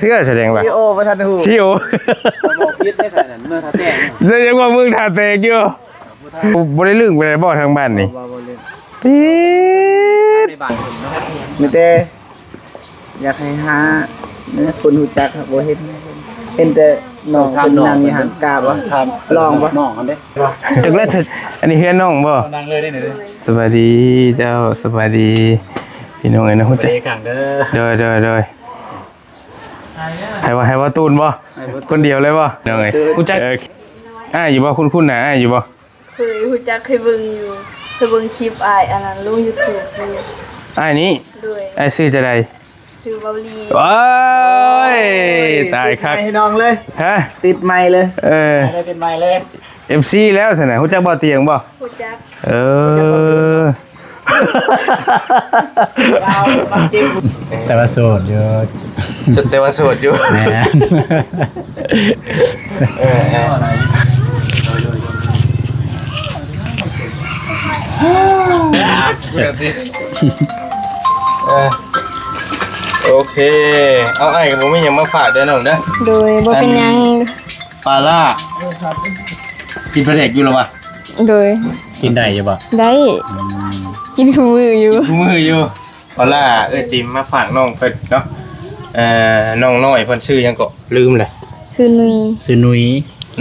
เชื่อแสดงว่าซีโอประธานหู ซีโอบอกพิษได้ขนาดเมื่อทัดแตง เรียกว่ามึงทาเตกอยู่บ่ได้ลึกไปเลยบ่ทางบ้านนี่ปี๊ด ในบ้านผมเนาะ มีแต่อยากให้หาเนี่ยคนหูจักครับบ่เห็นแต่น้องเป็นนางมีหันกาบ่ลองบ่ น้องกันเด้ จักแล้วอันนี้เฮือนน้องบ่ นั่งเลยได้หน่อยเด้อ สวัสดีเจ้าสวัสดีพี่น้องเอ้ยนะฮู้จัก เกังเด้อ เด้อให้ว่าตูนบ่คนเดียวเลยบ่น้องเอ้ยฮู้จักอยู่บ่คุณน่ะอยู่บ่ เคยฮู้จักเคยเบิ่งอยู่เคยเบิ่งคลิปอ้ายอันนั้นลง YouTube อยู่ นี้ ด้วย ชื่อจะใด ซื้อเบาลี โอ้ยตายครับ ให้น้องเลย ฮะ ติดไมค์เลย ได้เป็นไม้เลย MC แล้วสินะฮู้จักบ่เตียงบ่ ฮู้จัก แต่ว่าโสดอยู่ สุดแต่ว่าโสดอยู่ แหม โอเคเอาไอ้กับผมมีหยังมาฝากเด้อน้องเด้อ โดยบ่เป็นหยัง ปลาล่ากินปลาเด็กอยู่หรอวะ โดย กินได้อยู่บ่ ได้กินคู่มืออยู่ มืออยู่ปลาล่าติมมาฝากน้องเพิ่นเนาะน้องน้อยเพิ่นชื่อหยังก็ลืมเลย ซื้อนุย ซื้อนุ้ย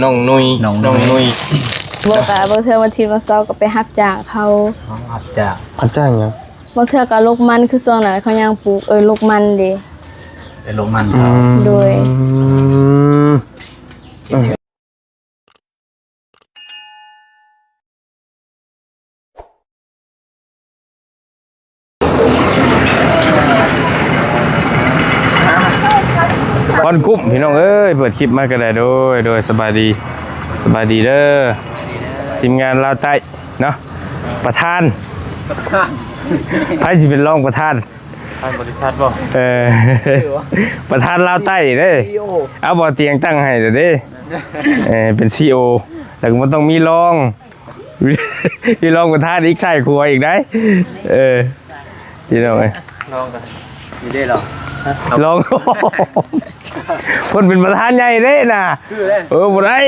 น้องนุย น้องนุ้ย บ่กะบ่เทื่อวันอาทิตย์วันเสาร์ก็ไปรับจ้างเขา อาจจะ พันจ้างยัง บ่เทื่อก็ลกมันคือช่วงนั้นเขายังปลูกลกมันเด้ เป็นลงมันเขา โดย คอนกุ้มพี่น้องเอ้ยเปิดคลิปมาก็ได้โดยสบายดีเด้อทีมงานลาวใต้เนาะประธานใครสิเป็นรองประธาน ทางบริษัทบ่ ประธานลาวใต้เด้เอาบ่เตียงตั้งให้เด้อเด้เป็น CEO แล้วก็มันต้องมีรอง มีรองประธานอีกใส่ครัวอีกได้พี่น้องเอ้ย ลองกันมีได้หรอ ลอง คนเป็นประธานใหญ่เด้น่ะ คือได้ บ่ได้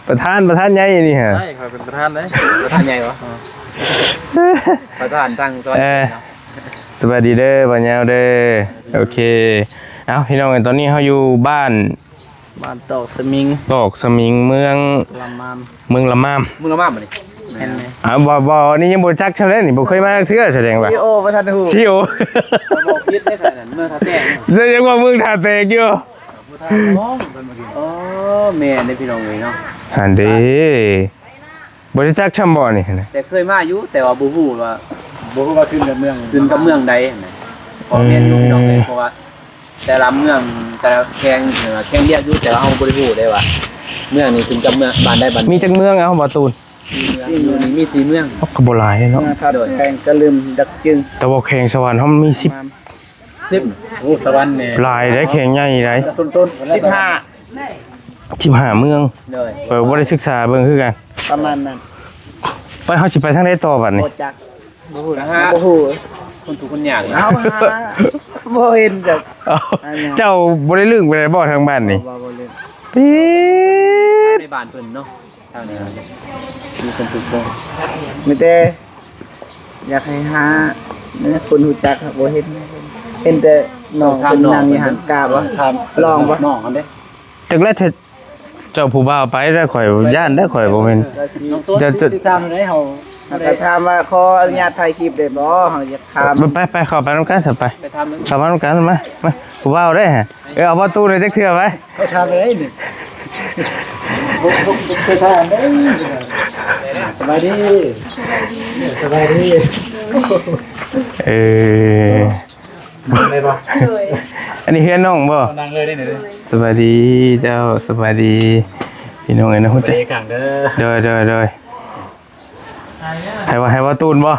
ประธานใหญ่นี่ฮะ ใช่ครับเป็นประธานเลยประธานใหญ่วะประธานตั้งตัว สวัสดีเด้อบ่าวยาวเด้อโอเคเอาพี่น้องตอนนี้เฮาอยู่บ้าน ตอกสมิง ตอกสมิงเมือง ลำมาม ละมาม มึงละมั่มมาดิ เห็นไหม บ่นี่ยังบ่จักเฉลยนี่บ่เคยมาเชื่อแสดงว่า ซีโอประธานหู ซีโอ บอกพิษได้ขนาดเมื่อทัดแตง เรียกว่ามึงทาเตกอยู่ อ๋อแม่ได้พี่น้องเลยเนาะ หันเด้บ่ได้จักช่ำบ่นี่นะ แต่เคยมาอยู่แต่ว่าบูฮูว่าขึ้นกับเมืองใดพอเรียนอยู่พี่น้องเลยเพราะว่าแต่ละเมืองแต่ละแข่งเรียกอยู่แต่ว่าเอาบริบูได้ว่าเมืองนี้ขึ้นกับเมืองบ้านได้บ้าน มีจักเมืองเอาบ่ตูน อยู่นี่มี4เมือง เอาก็บ่หลายเนาะ ถ้าแพงก็ลืมดักจึง แต่ว่าแข่งสวรรค์เฮามี10 10โอ้สวรรค์เนี่ย หลายได้แข่งใหญ่ได้ ต้น15เมือง เลย บ่ได้ศึกษาเบิ่งคือกัน ประมาณนั้น ไปเฮาสิไปทางใดต่อบัดนี้ โคจัก บูฮูนะฮะ โอ้โห คนทุกคนอยาก เอาหาบ่เห็นจาก เจ้าบ่ได้ลึกไปเลยบ่ทางบ้านนี่ บ่เล่น ปี๊ด ในบ้านเพิ่นเนาะทางนี้มีคนทุกคน มีแต่อยากให้หาเนี่ยคนหูจักครับบ่เห็นแต่น้องเป็นนางมีหันกาบ่ลองบ่ น้องกันเด้ จักแล้วเจ้าผู้บ่าวไปได้ข่อยย่านได้ข่อยบ่แม่น ก็สิ น้องตัวติดตามได้เฮา ก็ถามว่าขออนุญาตถ่ายคลิปได้บ่เฮาอยากถาม ไปเข้าไปนำกันซะไป ไปทำนึง เข้ามานำกันมาผู้บ่าวได้ฮะเอาประตูเลยจักเทื่อไป ไปทำเลยนี่ไปทำได้สบายดีสบายดี ได้ปะ โดย อันนี้เฮือนน้องบ่ นั่งเลยได้หน่อยเลย สวัสดีเจ้าสวัสดีพี่น้องเอ้ยนะฮู้จัก กังเด้อ เด้อให้ว่าตูนบ่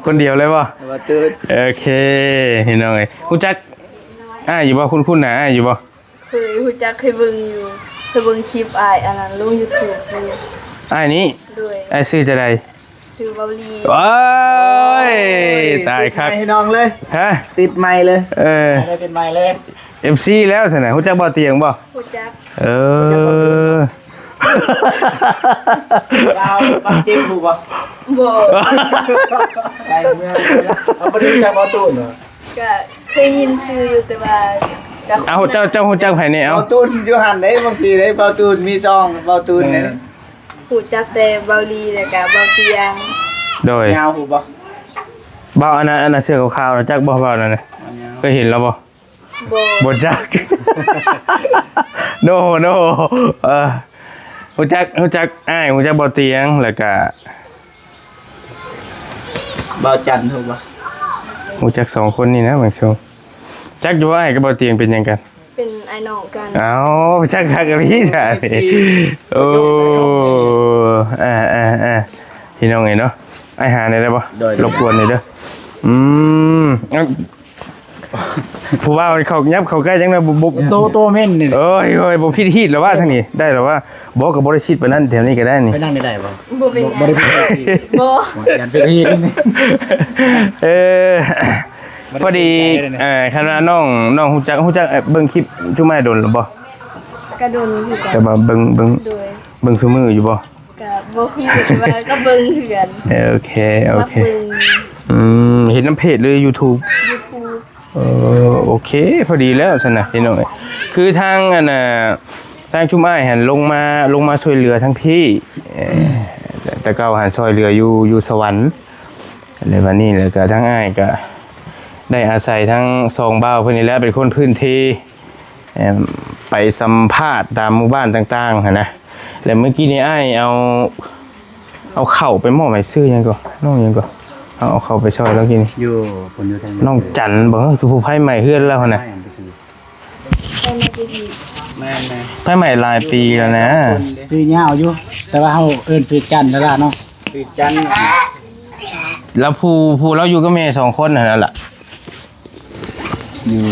คนเดียวเลยบ่ ว่าตื่น โอเคพี่น้องเอ้ยฮู้จักอยู่บ่คุณน่ะอยู่บ่ เคยฮู้จักเคยเบิ่งอยู่เคยเบิ่งคลิปอ้ายอันนั้นลง YouTube อยู่ นี้ ด้วย ชื่อจะใด ซื้อเบาลี โอ้ยตายครับ ให้น้องเลย ฮะ ติดไมค์เลย ได้เป็นไม้เลย ต FC แล้วซั่นน่ะฮู้จักบ่เตียงบ่ ฮู้จัก เออ ดาวบางจิ้มถูกป่ะ บ่ ไปเมื่อ เอาบ่ได้จักบ่ตูนเหรอ ก็เคยยินชื่ออยู่แต่ว่าก็ เอาเจ้าฮู้จักไผนี่เอา เบาตูนอยู่หันได้บางทีได้เบาตูนมีซองเบาตูนเนี่ย ฮู้จักแต่เบาลีแล้วก็เบาเตียง โดย ยาวหูป่ะ เบาอันนั้นเสื้อขาวๆจักบ่เบานั่นน่ะเคยเห็นแล้วบ่ บ่ บ่จัก โนฮู้จักอ้ายฮู้จักบ่เตียงแล้วก็ เบาจันถูกป่ะ ฮู้จักสองคนนี่นะบางช่วงจักอยู่ว่าอ้ายกับบ่เตียงเป็นหยังกัน เป็นไอ้น้องกัน เอ้าจักคักอีหลีจ้ะนี่โอ้พี่น้องไงเนาะอ้ายหาได้บ่รบกวนหน่อยเด้องั้นผู้ว่าเขายับเขาใกล้จังได๋บ่ โตเม่นนี่ เอ้ยบ่พิธีแล้วว่าทางนี้ได้แล้วว่าบ่ก็บ่ได้ชิดปานนั้นแถวนี้ก็ได้นี่ ไปนั่งได้บ่ บ่เป็นหยัง บ่ได้พิธี บ่ ยันพิธีนี่ เออพอดีคณะน้องฮู้จักเบิ่งคลิปจุไม้โดนหรือบ่ กระโดนคือกัน แต่ว่าเบิ่งซุมื้ออยู่บ่ ก็บ่ฮู้แต่ว่าก็เบิ่งคือกัน โอเค ว่าเบิ่ง เห็นน้ำเพจเลย YouTube YouTube โอเคพอดีแล้วซั่นน่ะพี่น้องเอ้ยคือทางอันน่ะทางจุไม้หันลงมาช่วยเหลือทั้งพี่แต่เก่าหันช่วยเหลืออยู่สวรรค์เลยวันนี้แล้วก็ทั้งอ้ายก็ได้อาศัยทั้งสองบ่าวเพิ่นนี่แหละเป็นคนพื้นที่ไปสัมภาษณ์ตามหมู่บ้านต่างๆหั่นนะแล้วเมื่อกี้นี้อ้ายเอาเข้าไปมอบให้ซื้อหยังก่อนน้องหยังก่อนเอาเข้าไปช่วยแล้วกิน อยู่คนอยู่ทาง น้องจันบ่คือผู้ไผใหม่เฮือนแล้วหั่นน่ะ ให้มาดี แม่แม่ ไผใหม่หลายปีแล้วนะ ซื้อยาวอยู่ แต่ว่าเฮาเอิ้นซื้อจันแล้วล่ะเนาะ ตื่นจัน แล้วผู้เราอยู่กับแม่สองคนนั่นล่ะ อยู่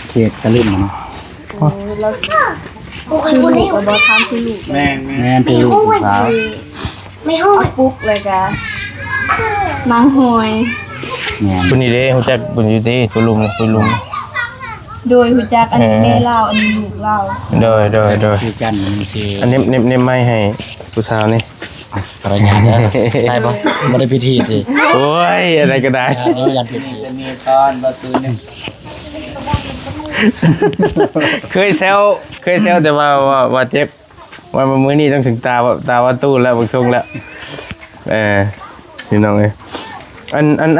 เขตตะลึงเนาะ ๆเราคือลูกก็บ่ทำสิลูก แม่แม่ แม่นสิอยู่ผู้สาว เอาปุ๊กเลยก็นางหอย แม่น ผู้นี้เด้ฮู้จักผู้นี้เด้ผู้ลุง โดยฮู้จักอันนี้แม่เล่าอันนี้ลูกเล่า โดย ซื้อจันมันสิ อันนี้เน็บไม่ให้ผู้สาวนี่ ภรรยาได้บ่บ่ได้พิธีสิ โอ้ยอะไรก็ได้ ยันพิธี จะมีตอนเบาตูนเนี่ย เคยแซวแต่ว่าเจ็บว่ามื้อนี้ต้องถึงตาว่าตู้แล้วบักทงแล้วพี่น้องเอ้ยอัน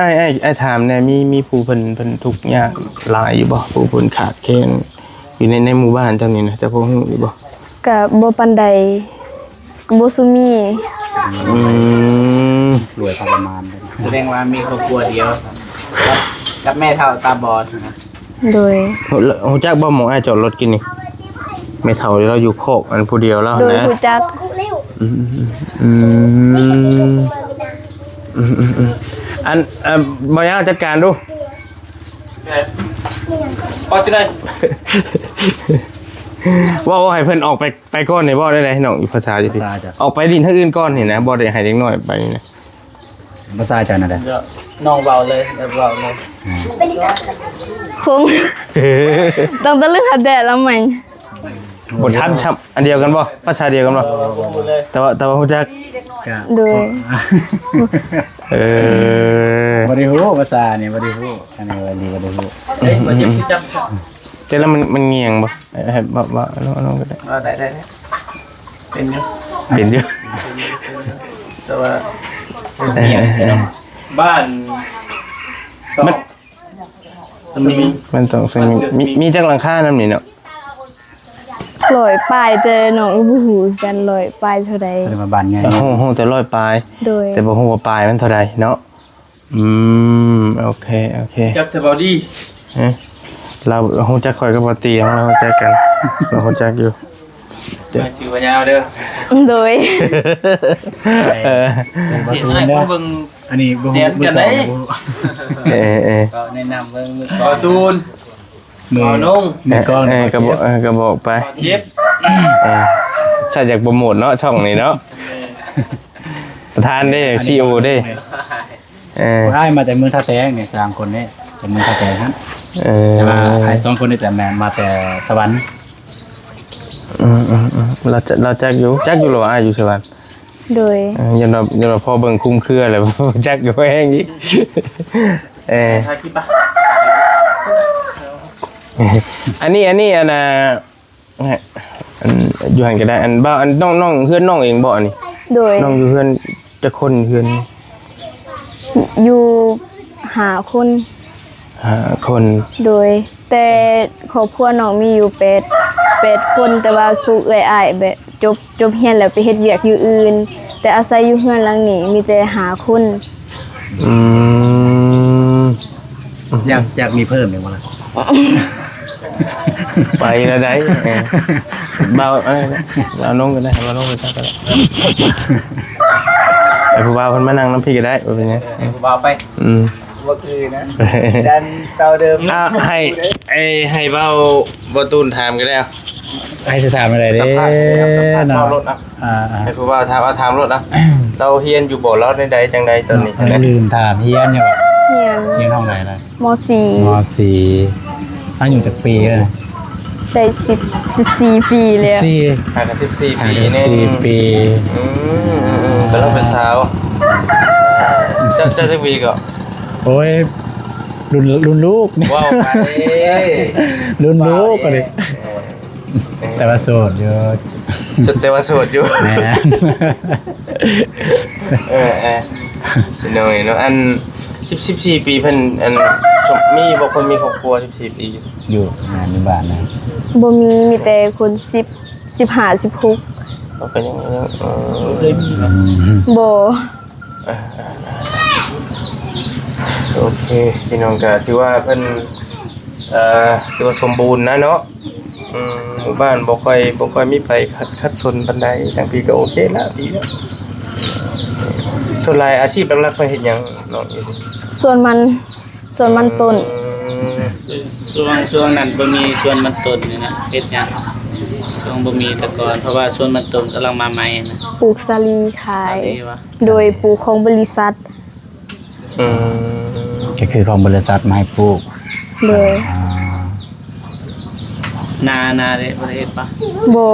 ไอ้ถามเนี่ยมีผู้เพิ่นทุกข์ยากหลายอยู่บ่ผู้เพิ่นขาดแคลนอยู่ในหมู่บ้านเจ้านี่นะแต่พวกฮู้อยู่บ่ ก็บ่ปานใดก็บ่ซุมี รวยพอประมาณเด้อ แสดงว่ามีครอบครัวเดียวกับแม่เท่าตาบอดนะ โดย ฮู้จักบ่หมองอ้ายจอดรถกินนี่แม่เฒ่าเราอยู่โคกอันผู้เดียวแล้ว โดย นะ ฮู้จัก อันบ่ยาวจัดการดู พอจะได้ ว่าให้เพิ่นออกไปก่อนนี่บ่ได้ไหนน้องอีกภาษาอยู่ ภา ติ ษาจ้ะ ออกไปดินทางอื่นก่อนนี่นะบ่ได้ให้เด็กน้อยไปนี่นะ ภาษาจันน่ะเด้อ เดี๋ยวน้องเบาเลยเบาเลย คงต้องตะลึงหัดแดดแล้วมัน บ่ทันชับอันเดียวกันบ่ภาษาเดียวกันบ่ พูดเลย แต่ว่าฮู้จัก ก็ โดย บ่ได้ฮู้ภาษานี่บ่ได้ฮู้อันนี้บ่ได้ฮู้ เฮ้ยมาเจ็บที่จับ แต่แล้วมันเงียงบ่ให้ว่าน้องก็ได้ ได้เป็นอยู่ เป็นอยู่ แต่ว่า บ้าน มัน สมิง มันต้องมีจักหลังคานำนี่เนาะ ลอยปลายแต่น้องก็บ่ฮู้กันลอยปลายเท่าใด แสดงว่าบ้านใหญ่ ฮู้แต่ร้อยปลาย โดย แต่บ่ฮู้ว่าปลายมันเท่าใดเนาะโอเคจับแต่บอดี้ เราฮู้จักข่อยกับบ่ตีเราฮู้จักกันเราฮู้จักอยู่ มาชื่อว่ายาวเด้อ โดย เสียงประ เห็น ตู ไอ้ เด้ ค อน เบิ่ง อันนี้บ่ เสี ฮู้ ยงกันไหน บ่ ก็แนะนำเบิ่งมือก่อนตูน มือ นุ่ง มือก้อน ก็บอกไป เย็บ ใช่จากโปรโมทเนาะช่องนี้เนาะประธานได้CEOได้ ได้มาจากเมืองท่าแตงเนี่ย3คนนี้เป็นเมืองท่าแตงครับ แต่ว่าไอ้2คนนี่แต่แม่มาแต่สวรรค์ เราจักอยู่หรอว่าอยู่สวรรค์ โดย ยันเราพอเบิ่งคุ้มเครือเลยจักอยู่แห้งอีกถ่ายคลิปป่ะ อันนี้อันน่ะอยู่หันก็ได้อันบ้าอันน้องเพื่อนน้องเองบ่อันนี้ โดย น้องอยู่เพื่อนจะคนเพื่อน อยู่หาคน คน โดย แต่ครอบครัวน้องมีอยู่8คนแต่ว่าคือเอื้อยอ้ายแบบจบเรียนแล้วไปเฮ็ดเวียกอยู่อื่น แต่อาศัยอยู่เฮือนหลังนี้มีแต่หาคน อยากมีเพิ่มอีกบ่ล่ะ ไปแล้วได้เบาเราน้องก็ได้เราน้องก็ได้ไอ้ผู้บ่าวเพิ่นมานั่งน้ำพี่ก็ได้ว่าเป็นไง บ่าวไป ว่าคือนะดันเซาเดิม ให้เบาตูนถามก็ได้ ให้สิถามอะไรเด้ สัมภาษณ์ เนาะ รถนะ ๆ ให้ผู้บ่าวถามรถนะเราเฮียนอยู่บ่เราใดจังใดตอนนี้ เราลืมถามเฮียนเนี่ยว่า เรียน เฮียนห้องไหนล่ะ ม ม .4 อายุจักปีแล้ว .4 ได้14 ปีแล้ว 14 ห่างกัน14 ปี 14 นี่ ปี แต่เราเป็นสาวเจ้าจะปีก็ โอ้ยรุ่นลูกนี่ ว้าวไป รุ่นลูกก็เลยแต่ว่าโสดอยู่ สุดแต่ว่าโสดอยู่ แหม หน่อยเนาะอัน14 ปีเพิ่นอันมีบ่คนมีครอบครัว14 ปี อยู่งานอยู่บ้านนะ บ่มีแต่คน10 15 16 เราก็ยังบ่ โอเคพี่น้องก็ถือว่าเพิ่นถือว่าสมบูรณ์นะเนาะหมู่บ้านบ่ค่อยมีไผคัดสนปานใดทั้งพี่ก็โอเคละดีแล้วส่วนหลายอาชีพหลักๆเพิ่นเฮ็ดหยังน้องอี ส่วนมันต้น ช่วงนั้นบ่มีส่วนมันต้นนี่นะเฮ็ดหยังช่วงบ่มีแต่ก่อนเพราะว่าส่วนมันต้นกำลังมาใหม่นะ ปลูกสาลีขาย สาลีวะ โดยปลูกของบริษัท ก็คือของบริษัทมาให้ปลูก โดย นาเด้บ่ได้เฮ็ดปะ บ่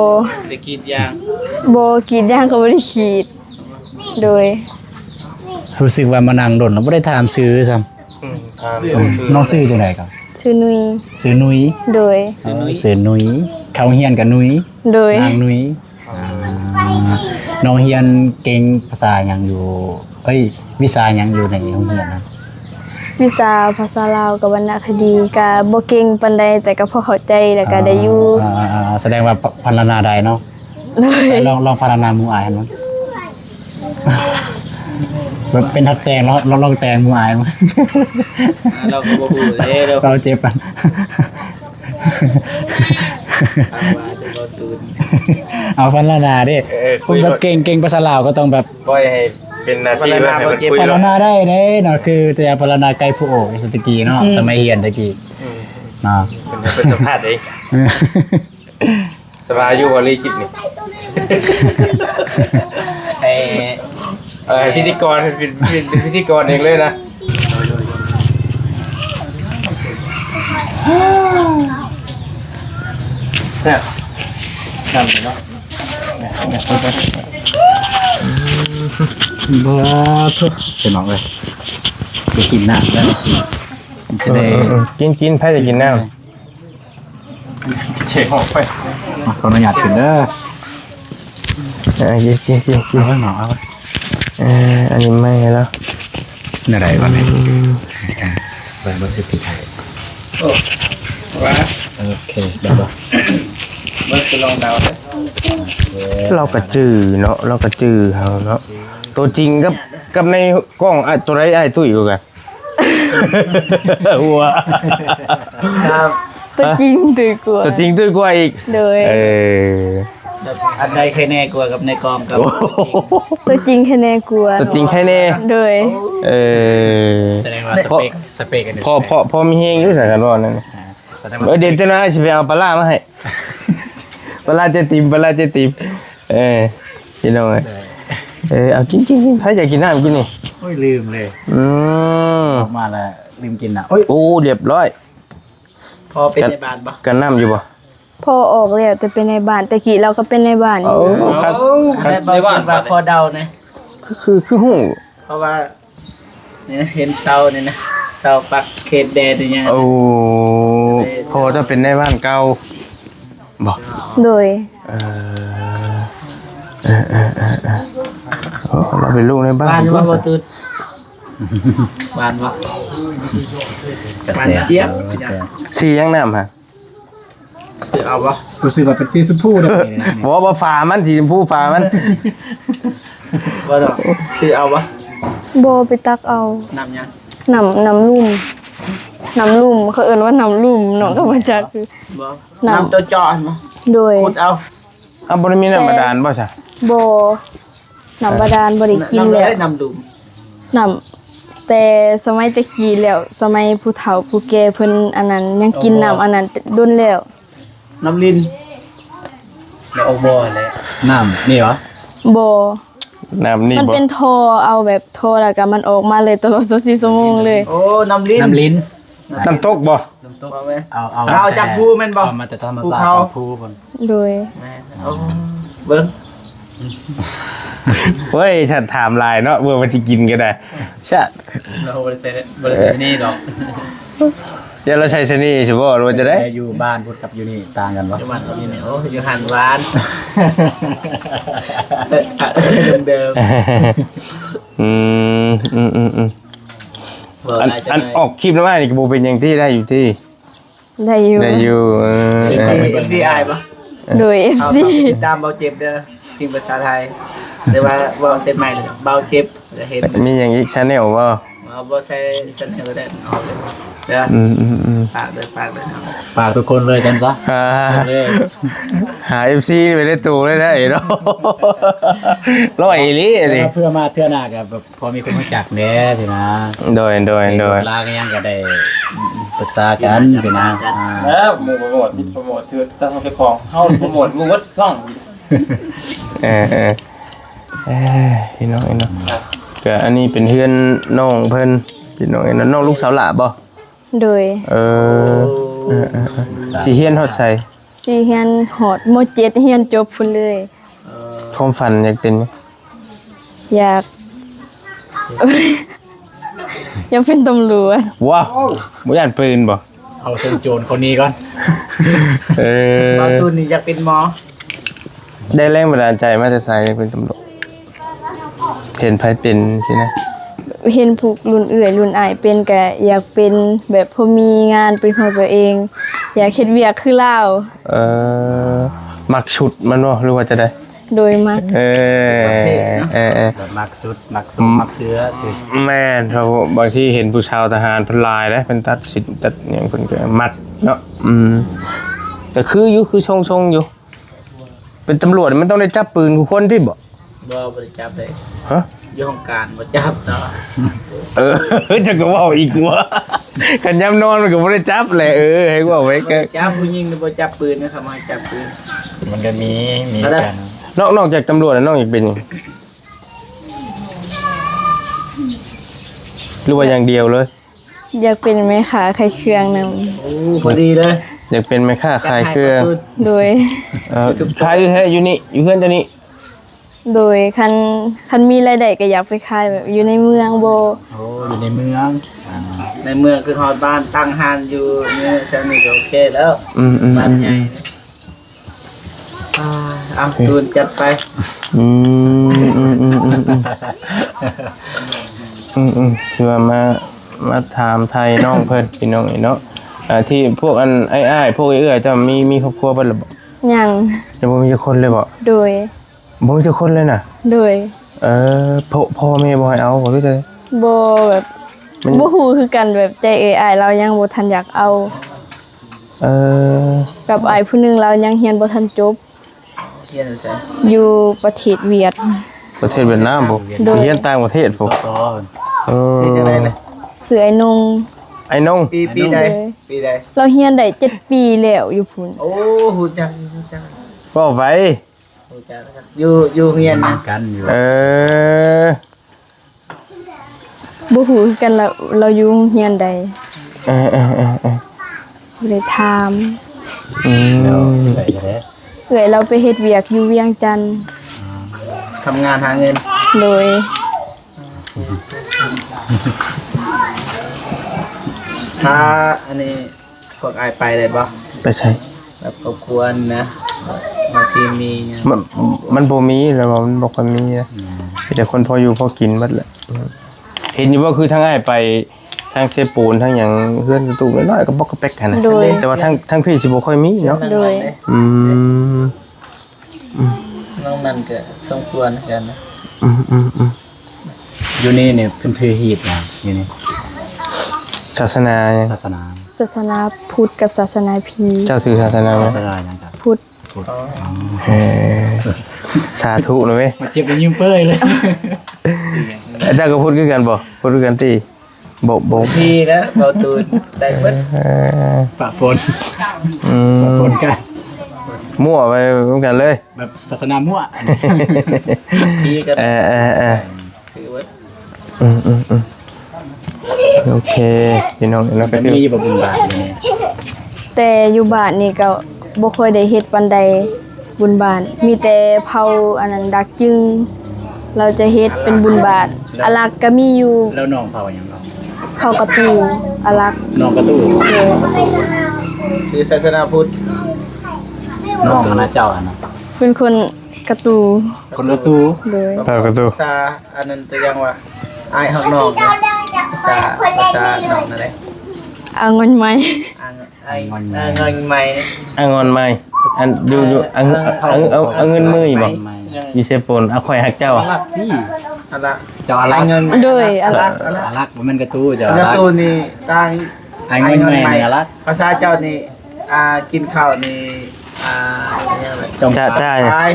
ได้กรีดยาง บ่กรีดยางก็บ่ได้ขีด โดย รู้สึกว่ามานั่งดนแล้วบ่ได้ถามซื้อซ้ำน้องซื้อจังไดครับ ชื่อนุย ซื้อนุ้ย โดย ซื้อนุ้ยเขาเฮียนกับนุ้ย โดย นางนุ้ยน้องเฮียนเก่งภาษาหยังอยู่วิชาหยังอยู่ในโรงเรียนนะ วิชาภาษาลาวกับวรรณคดีก็บ่เก่งปานใดแต่ก็พอเข้าใจแล้วก็ได้อยู่ แสดงว่าพรรณนาใดเนาะ โดย ลองพรรณนาหมู่อายมั้งแบบเป็นทัดแตงลองแตงหมู่อายมั้ง เราก็บ่ฮู้เด้เรา เราเจ็บกัน ว่าจะบ่ตื่น เอาพรรณนาดิคุณแบบเก่งภาษาลาวก็ต้องแบบ บ่ให้เป็นหน้าที่แบบให้มันคุย พรร แล้ ณ ว นาได้เด้เนาะคือแต่พรรณนาไกลผู้โอ้ตะกี้เนาะสมัยเรียนตะกี้เนาะ เป็นสัมภาษณ์เองสบายอยู่บ่รีคลิปนี่ พิธีกรเป็นพิธีกรเองเลยนะแซ่บดำเลยเนาะ บ้าทุกเป็นน้องเลยจะกินน้ำได้จะได้ กินไผจะกินน้ำเฉยออกไป ขออนุญาตขึ้นเด้อ กิน เอาไว้หนอเอาไว้ อันนี้ไม่แล้ว ในไหนวะเนี่ยเปิดบันทึกที่ไทย ว่า โอเคได้ป่ะ เบิ่งสิลองเดาเด้อ เรากระจือเนาะเรากระจือเฮาเนาะตัวจริงกับในกล้องตัวไรไอ้ตุ้ยกูกันหัว ครับ ตัวจริงตื่นกลัว ตัวจริงตุ้ยกว่าอีก โดย อันใดใครแน่กว่ากับในกองกับ ตัวจริงแค่แน่กลัว ตัวจริงแค่นี้ โดย แสดงว่าสเปกกัน พอมีเฮงอยู่ใส่กันบ่นั่นเดี๋ยวจะน่าจะไปเอาปลามาให้ปลาเจติมกินเอาไงเอากินใครอยากกินน้ำกินนี่ โอ้ยลืมเลยออกมาแล้วลืมกินอ่ะ โอ้เรียบร้อย พอเป็นในบ้านบ่ กันน้ำอยู่บ่ พ่อออกแล้วแต่เป็นในบ้านแต่กี้เราก็เป็นในบ้านอยู่ ครับ ในบ้านว่าพอเดานะ คือหู้ เพราะว่าเนี่ยเห็นเสาเนี่ยนะเสาปักเขตแดนเนี่ย โอ้พอจะเป็นในบ้านเก่าบ่ โดย เออเราเป็นลูกในบ้า บ้าน น ว่าบ่ตื่นบ้านว่าบ้านเจี๊ยบ สียังน้ำฮะ ซื้อเอาบ่ กูซื้อมาเป็นสีชมพูเลยนะ บอกว่าฟ้ามันสีชมพูฟ้ามัน บ่ต้องซื้อเอาบ่ บ่ไปตักเอา น้ำยัง น้ำลุ่มเขาเอิ้นว่าน้ำลุ่มน้องก็มาจากคือ บ่ น้ำ น้ำตัวจอดบ่ โดย ขุดเอา เอาบริมีน้ำบาดาลบ่ใช่ บ่น้ำบาดาลบ่ได้กิน เล แล้ว ยน้ำดุม น้ำแต่สมัยตะกี้แล้วสมัยผู้เฒ่าผู้แก่เพิ่นอันนั้นยังกินน้ำอันนั้นดุนแล้ว น้ำลิน ในโอโบเลย น้ำนี่เหรอ บ่ น้ำนี่ มัน บ่ เป็นโทรเอาแบบโทรแล้วก็มันออกมาเลยตลอด24ชั่วโมงเลย โอ้น้ำลิน น้ำลิ้น น้ำตกบ่ บ่แม่ เอา จากภูแม่นบ่ เอามาแต่ธรรม ภู ศาสต เขา ร์ภูคน โดย แม่โอ้เบิ่ง เฮ้ยฉันถามลายเนาะเมื่อวันที่กินก็ได้ใช่ เราบริษัทนี่ดอก เดี๋ยวเราใช้ชนีใช่ป่ะเราจะได้ อยู่บ้านพูดกับอยู่นี่ต่างกันวะ อยู่บ้านนี่เนี่ยโอ้อยู่หันหวานเดิม อืมอันออกคลิปนะว่านี่กระโบเป็นอย่างที่ได้อยู่ที่ ได้อยู่ ได้อยู่ๆเป็นซีไอป่ะ โดย เอา FC ติดตามเบาเจ็บเด้อพิมพ์ภาษาไทยหรือว่าเบาเซตใหม่เบาเจ็บจะเห็น มีอย่างอีกชาแนลว่า เอาเบาใช้เสนอได้เอาเลยเด้อฝากเลยเอา ฝากทุกคนเลยจันซะเลย หา FC ไปได้ตูเลยนะเอ๋เนาะร้อยอีหลีดิ เพื่อมาเทื่อหน้ากับแบบพอมีคนรู้จักแน่สินะ โดย ลาก็ยังก็ได้ปรึกษากันสินะ แล้วมึงโปรโมทมีโปรโมทชื่อตั้งเขาไปคลองเข้าโปรโมทมึงวัดซ่อง พี่น้องก็อันนี้เป็นเพื่อนน้องเพิ่นพี่น้องน้องลูกสาวหลาบ่ โดย สิเฮียนฮอดใส่ สิเฮียนฮอดม .7 เฮียนจบพุ่นเลย ความฝันอยากเป็นหยัง อยาก อยากเป็นตำรวจ ว้าวบ่ย่านปืนบ่ เอาเชิงโจรคนนี้ก่อน เบาตุนนี่อยากเป็นหมอ ได้แรงบันดาลใจมาแต่ไสอยากเป็นตำรวจเห็นไผเป็นสินะ เห็นผูกรุ่นเอื่อยรุ่นอายเป็นก็อยากเป็นแบบพอมีงานเป็นของตัวเอง อยากเฮ็ดเวียกคือลาว มักชุดมันบ่หรือว่าจะได้ โดยมัก แบบมักสุดมักสุดมักเสื้อสิ แม่นครับผมบางทีเห็นผู้ชาวทหารเพิ่นลายแล้วเพิ่นตัดสินตัดหยังเพิ่นก็มัดเนาะแต่คืออยู่คือชงๆอยู่ เป็นตำรวจมันต้องได้จับปืนทุกคนที่บ่ บ่บริจับเลย ฮะ อยู่ห้องการบ่จับเนาะ จะก็เว้าอีกว่าคันยามนอนมันก็บ่ได้จับแหละให้เว้าไว้ก็ จับผู้หญิงบ่จับปืนนะครับมาจับปืน มันก็มีกัน นอกจากตำรวจแล้วน้องอยากเป็นหยังหรือว่าอย่างเดียวเลย อยากเป็นแม่ค้าขายเครื่องนำ โอ้พอดีเลย อยากเป็นแม่ค้าขายเครื่อง โดย ขายอยู่แท้อยู่นี่อยู่เพื่อนเจ้านี่ โดยคันมีรายได้ก็อยากไปขายแบบอยู่ในเมืองบ่ โอ้อยู่ในเมือง ในเมืองคือฮอดบ้านตั้งห้านอยู่เนี่ยแค่นี้ก็โอเคแล้ว บ้านใหญ่เอาตูนจัดไป คือว่ามาถามไทยน้องเพิ่นพี่น้องเนาะที่พวกอันไอ้พวกเอื้อยจะมีครอบครัวเพิ่นหรือบ่ ยัง จะบ่มีจักคนเลยบ่ โดย บ่มีจักคนเลยน่ะ โดย พ่อแม่บ่ให้เอาบ่รู้จัก บ่แบบบ่ฮู้คือกันแบบใจอ้ายเรายังบ่ทันอยากเอา กับอ้ายผู้หนึงเรายังเรียนบ่ทันจบ เฮียนใส่ อยู่ประเทศเวียด ประเทศเวียดนามบ่ โดย เรียนต่างประเทศบ่ ซ้อ ชื่อจังได๋เลย เสือไอ้นง ไอ้น้อง ปีใดปีใด เราเรียนได้7 ปีแล้วอยู่พุ่น โอ้ฮู้จัก บ่ไป ฮู้จักนะครับอยู่เฮียนนะ กันอยู่ บ่ฮู้คือกันเราอยู่เรียนใด บ่ได้ถาม อืม แล้วได้จะได้ เอื้อยเราไปเฮ็ดเวียกอยู่เวียงจันทน์ ทำงานหาเงิน โดย ถ้าอันนี้พวกอายไปเลยบ่ ไปใช่ แบบครอบครัวนะบางทีมีหยัง มันบ่มีแล้วมันบ่ค่อยมีนะมีแต่คนพออยู่พอกินหมดแหละเห็นอยู่ว่าคือทั้งอ้ายไปทางเซปูนทั้งหยังเฮือนกระตุกน้อยๆก็บอกกระเป๊กกันนะ โดย แต่ว่าทั้งพี่สิบ่ค่อยมีเนาะ โดย อืม น้องนั่นก็สมควรกันนะ อยู่นี่เนี่ยเพิ่นถือฮีดนะอยู่นี่ ศาสนาเนี่ย ศาสนา ศาสนาพุทธกับศาสนาพี เจ้าถือศาสนาไหม ศาสนาหยังครับ พุทธ เออสาธุเลยเว้ย มาเจ็บเป็นยิ้มเป้ยเลย เจ้าก็พูดคือกันบ่พูดคือกันติบ่ พี่นะเบาตูนได้เบิด เออ ปะปน อืม ปนกัน มั่วไปเหมือนกันเลย แบบศาสนามั่ว พี่ก็ เออ ถือว่า โอเคพี่น้องเนาะก็ แต่ คือ มีอยู่บ่บุญบาทนี่ แต่อยู่บ้านนี่ก็บ่ค่อยได้เฮ็ดปานใดบุญบาทมีแต่เผาอันนั้นดักจึง เราจะเฮ็ดเป็นบุญบาทอลักก็มีอยู่ แล้วน้องเผาหยังเนาะ เผากระตูอลัก น้องกระตู้ โดย คือศาสนาพุทธ น้องนะเจ้าอันนะ เป็นคนกระตู คนละตู้ โดย เผากระตู ภาษาอันนั้นตัวอย่างว่าอายฮักน้องนะภาษาน้องอะไร อางอนไหม อายเงินใหม่ อ่างอนใหม่อันอยู่เอาเงินมืออีกบ่ ไม่ อยู่เซปนเอาข่อยฮักเจ้า ลักที่อะไร เจ้าอะไร เงิน โดยอลัก อารักบ่แม่นกระตู้เจ้า แล้ว อารัก ตัวนี้ต่าง ไอ้เงินแม่นี่อารัก ภาษาเจ้านี่กินข้าวนี่อย่างไร จง จ้าจ้า ปลาย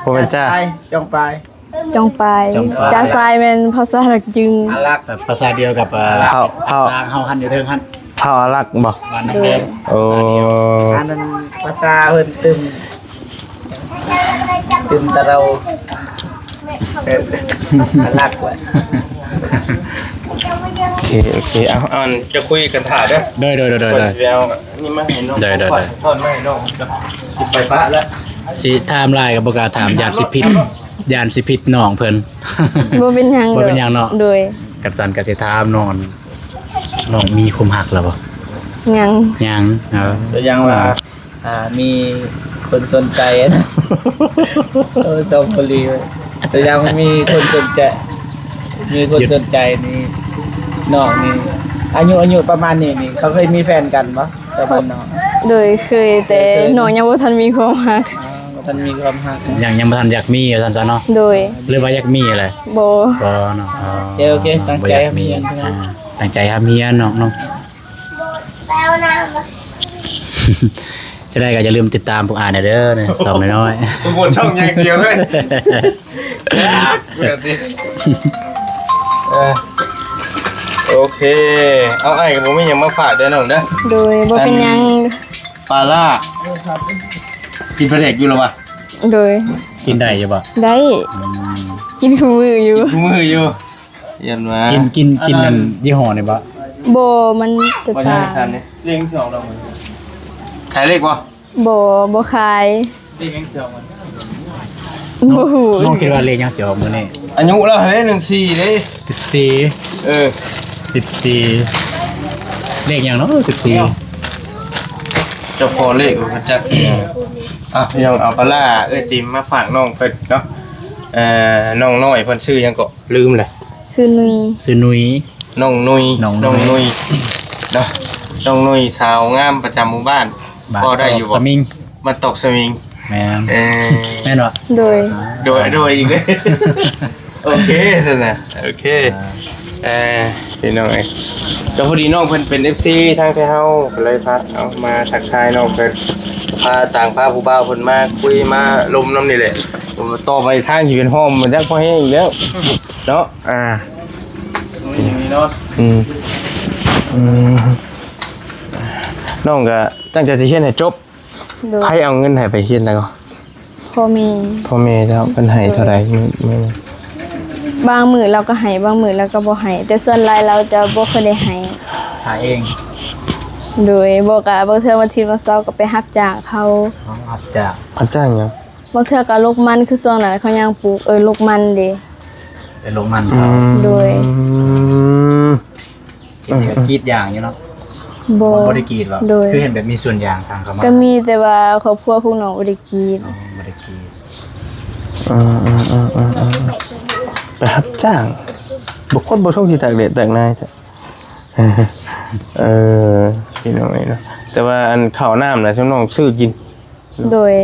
บ่เป็นจ้า จงปลาย จองไปจาทรายเป็นภาษาดักจึง อารัก แบบภาษาเดียวกับสร้างเฮาหันอยู่เทิงหัน เผาอารักบ่ บ้านเดิม โอ้ อันนั้นภาษาเพิ่นตึมตะเราอารักแหละ โอเคเอาอันจะคุยกันถ่าเด้อ โดย แล้วนี่มาให้น้อง ได้ ทอดมาให้น้องสิไปพระแล้ว สิไทม์ไลน์กับบ่กล้าถามยานสิผิดยานสิผิดน้องเพิ่น บ่เป็นหยัง บ่เป็นหยังเนาะ โดย กันสันก็สิถามน้องมีคุมหักแล้วบ่ หยัง ยังตัวอย่างว่ามีคนสนใจนะสองคนลีตัวอย่างมันมีคนสนใจนี่น้องนี่อายุประมาณนี้นี่เขาเคยมีแฟนกันปะแต่บ้านน้อง โดยเคยแต่หนูยังบ่ทันมีความรัก มันมีความหัก ยังบ่ทันอยากมีว่าซั่นซะเนาะ โดย หรือว่าอยากมีอะไร บ่ บ่เนาะ โอเคตั้งใจ บ่อยาก ให้มี มี อันเถอะ ตั้งใจหาเมียน้องจะได้ก็อย่าลืมติดตามพวกอ่านเด้อเนี่ยสอบน้อย ทุกคนช่องอย่างเดียวเลยโอเคเอาไอ้กับผมไม่ยังมาฝากเด้อน้องเด้อ โดยบ่เป็นหยัง ปลาล่ากินปลาเด็กอยู่หรอวะ โดย ๆกินได้อยู่บ่ ได้กินคู่มืออยู่ ทุกมืออยู่ยันมา กินนั่นยี่ห้อนี่บ่ บ่มันจะ บ่ ตา ใช่ทานเนี่ยเลี้ยงสองเราขายเลขวะ บ่ขาย เลี้ยงสองมัน บ่ฮู้ น้องคิดว่าเลขยังสิออกมื้อนี้ อายุเราได้14เลย 14 เออ เลขยังเนาะ14 เจ้าพอเลขมันจัดอ่ะพี่น้องเอาปลาล่าจิมมาฝากน้องเพิ่นเนาะน้องน้อยเพิ่นชื่อยังก็ลืมเลย ซื้อนุย ซื้อนุ้ย น้องนุย น้องนุ้ย เนาะน้องนุยสาวงามประจำหมู่บ้านก็ได้อยู่ ส บ่ มิง มาตกสวิง แม่น เออ แม่นบ่ โดย โดยอีกเลยโอเคสินะโอเคพี่น้องเอ้ยก็พอดีน้องเพิ่นเป็น FC ทางไทเฮาก็เลยพาเอามาทักทายน้องเพิ่นพาต่างพาผู้บ่าวเพิ่นมาคุยมาลมน้ำนี่แหละผมต่อไปทางที่เป็นห้องมันจักพอแห้งอีกแล้วเนาะน้องก็ตั้งใจสิเรียนให้จบ โดย ให้เอาเงินให้ไปเรียนแล้วก็ พ่อแม่ พ่อแม่เจ้าเพิ่นให้เท่าใดไม่ บางมื้อเราก็ให้บางมื้อเราก็บ่ให้แต่ส่วนหลายเราจะบ่ค่อยได้ให้ หาเอง อ โดยบอกกะบางเทื่อวันอาทิตย์วันเสาร์ก็ไปรับจ้างเขา อาจจะ อันจ้างหยัง บางเทื่อก็ลกมันคือช่วงนั้นเขายังปลูกลกมันเด้ เป็นโรงมัน อื เขา ม โดย เห็นแบบกรีดยางอยู่เนาะ บ่ บ่ได้กรีดหรอก โดย คือเห็นแบบมีส่วนยางทางเขามา ก็มีแต่ว่าครอบครัวพวกน้องบ่ได้กิน อ๋อบ่ได้กรีด ไปรับจ้างบุคคลบ่โชคที่ตากแดดตากหน้าจ้ะพี่น้องเนาะแต่ว่าอันข้าวน้ำน่ะช่วงน้องซื้อกิน โดย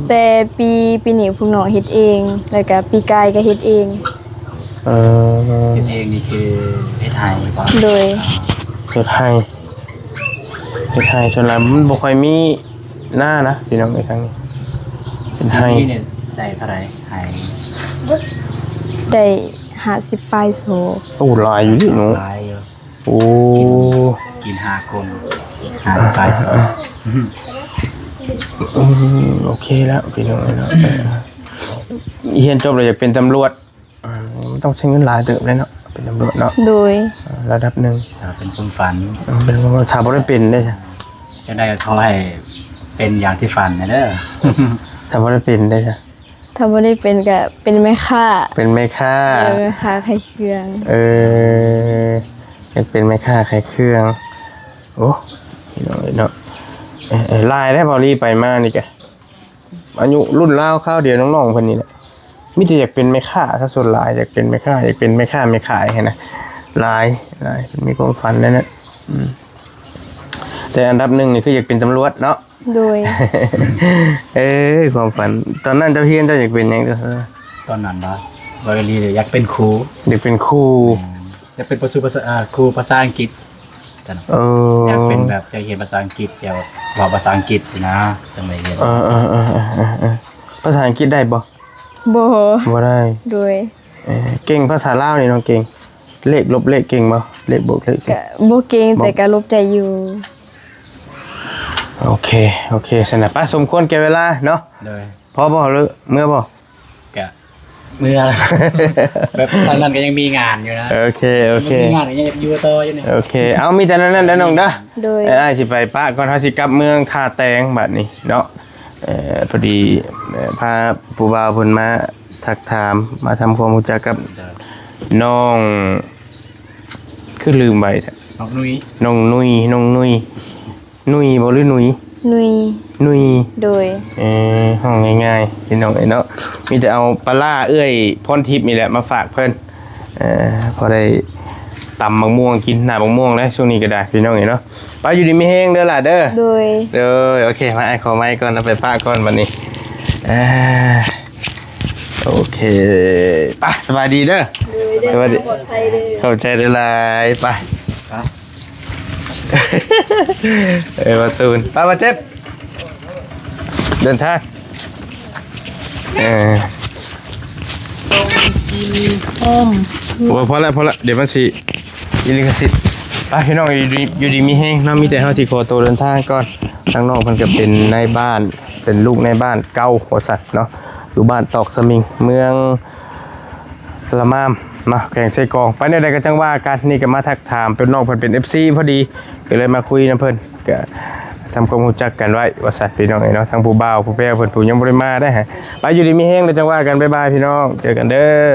แต่ปีนี้พวกน้องเฮ็ดเอง แล้วก็ปีกายก็เฮ็ดเอง เออ เฮ็ดเองนี่คือเฮ็ดไทยป่ะ โดย เฮ็ดให้ส่วนหลายมันบ่ค่อยมีหน้านะพี่น้องในครั้งนี้เป็นให้ นี่เนี่ยได้เท่าไหร่ไทย ได้50ปลายโซ โอ้หลายอยู่ดิหนู หลายอยู่ โอ้ กิน5คน50ปลายสิ โอเคแล้วพี่น้องเนาะเรียนจบแล้วอยากเป็นตำรวจมันต้องใช้เงินหลายเติบเลยเนาะเป็นตำรวจเนาะ โดย ระดับหนึ่ง ถ้าเป็นความฝัน เป็นชาวบ่ได้เป็นได้จ้ะ จะได้ขอให้เป็นอย่างที่ฝันนะเด้อ ชาวบ่ได้เป็นได้จ้ะ ถ้าบ่ได้เป็นก็เป็นแม่ค้า เป็นแม่ค้า แม่ค้าขายเครื่อง อยากเป็นแม่ค้าขายเครื่อง โอ้พี่น้องเนาะลายได้พอรีไปมานี่แกอายุรุ่นราวข้าวเดียวน้องๆเพิ่นนี่แหละมิจะอยากเป็นแม่ค้าถ้าส่วนหลายอยากเป็นแม่ค้าอยากเป็นแม่ค้าแม่ขายให้นะลายมีความฝันนั่นนะแต่อันดับหนึ่งนี่คืออยากเป็นตำรวจเนาะ โดย ความฝันตอนนั้นเจ้าเฮียนเจ้าอยากเป็นหยังจ้ะ ตอนนั้นบ่บริลีอยากเป็นครู อยากเป็นครู อยากเป็นครูภาษาอังกฤษจ้ะ อยากเป็นแบบอยากเรียนภาษาอังกฤษอยากบอกภาษาอังกฤษสินะสมัยเรียน ภาษาอังกฤษได้บ่ บ่ บ่ได้ โดย เก่งภาษาลาวนี่น้องเก่งเลขลบเลขเก่งบ่เลขบวกเลขเก่ง ก็บ่เก่งแต่ก็ลบได้อยู่ โอเคสนะป้าสมควรแก่เวลาเนาะ เลย พอบ่หรือเมื่อบ่ กะเมื่อ แบบตอนนั้นก็ยังมีงานอยู่นะ โอเค มีงานก็ยังอยู่ต่ออยู่นี่ โอเคเอามีแต่นั้นเด้อน้องเด้อ โดย ได้สิไปป้าก่อนเฮาสิกลับเมืองท่าแตงบัดนี้เนาะพอดีพาผู้บ่าวเพิ่นมาทักถามมาทำความรู้จักกับน้องคือลืมไป น้องนุ้ย น้องนุยบ่หรือนุย นุย นุย โดย ห้องง่ายๆพี่น้องเนาะมีแต่เอาปลาล่าเอื้อยพรทิพย์นี่แหละมาฝากเพิ่นพอได้ตำมะม่วงกินหน้ามะม่วงแล้วช่วงนี้ก็ได้พี่น้องเนาะไปอยู่ดีมีแห้งเด้อล่ะเด้อ โดย โอเคมาไอ้ขอไม้ก่อนเอาไปป้าก่อนบัดนี้โอเคไปสบายดีเด้อสวัสดีเข้าใจได้หลายไปประตูนป้ามาเจ็บเดินทางโอ้พอละเดี๋ยวมันสิยิลิขสิทธิ์ไปพี่น้องอยู่ดีมีแห้งเนาะมีแต่เฮาสิขอตัวเดินทางก่อนทางน้องเพิ่นก็เป็นนายบ้านเป็นลูกนายบ้านเก่าหัวสัตว์เนาะอยู่บ้านตอกสมิงเมืองละมามเนาะแข่งไส้กรองไปในใดก็จังว่ากันนี่ก็มาทักถามเป็นน้องเพิ่นเป็น FC พอดีก็เลยมาคุยนำเพิ่นก็ทำความรู้จักกันไว้ว่าสัตว์พี่น้องเนาะทั้งผู้บ่าวผู้แพ้เพิ่นผู้ยังบ่ได้มาได้ฮะไปอยู่ดีมีแห้งเดี๋ยวจังว่ากันบ๊ายบายพี่น้องเจอกันเด้อ